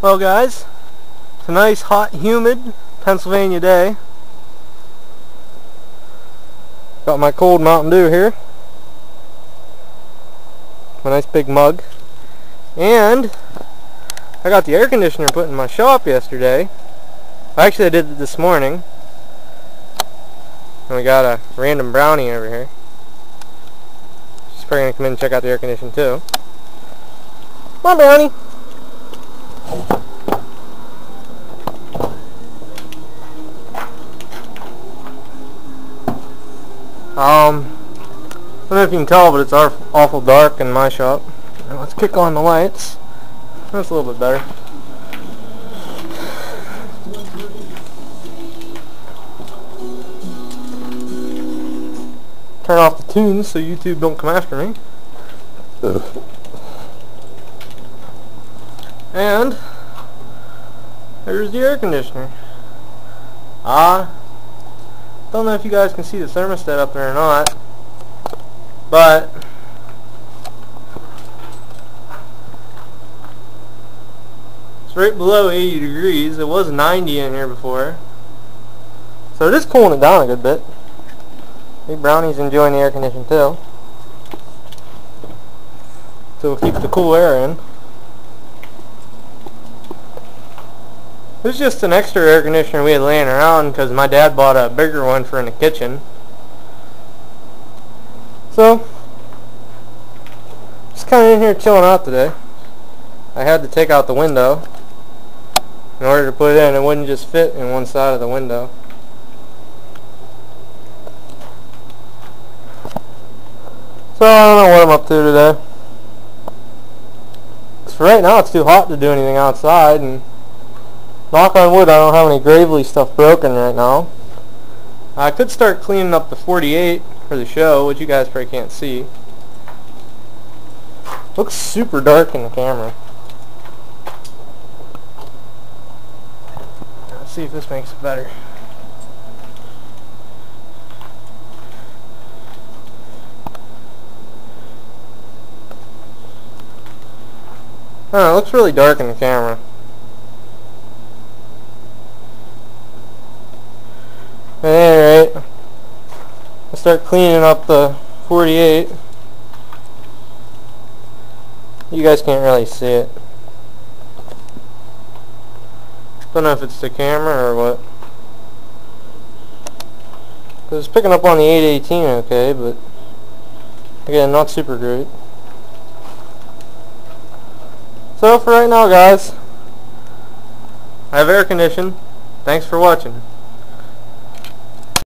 Well guys, it's a nice hot humid Pennsylvania day. Got my cold Mountain Dew here, my nice big mug, and I got the air conditioner put in my shop yesterday. Actually I did it this morning, and we got a random brownie over here. She's probably going to come in and check out the air conditioner too. Come on, brownie! I don't know if you can tell, but it's awful dark in my shop. Now let's kick on the lights. That's a little bit better. Turn off the tunes so YouTube don't come after me. And there's the air conditioner. Don't know if you guys can see the thermostat up there or not, but it's right below 80 degrees. It was 90 in here before, so it is cooling it down a good bit. Big Brownie's enjoying the air conditioning too, so we'll keep the cool air in. This is just an extra air conditioner we had laying around because my dad bought a bigger one for in the kitchen. So, just kind of in here chilling out today. I had to take out the window in order to put it in. It wouldn't just fit in one side of the window. So I don't know what I'm up to today. For right now it's too hot to do anything outside, and knock on wood, I don't have any Gravely stuff broken right now. I could start cleaning up the 48 for the show, which you guys probably can't see. Looks super dark in the camera. Let's see if this makes it better. I don't know, it looks really dark in the camera. At any rate, I'll start cleaning up the 48. You guys can't really see it. Don't know if it's the camera or what. It's picking up on the 818 okay, but again, not super great. So for right now guys, I have air conditioning. Thanks for watching.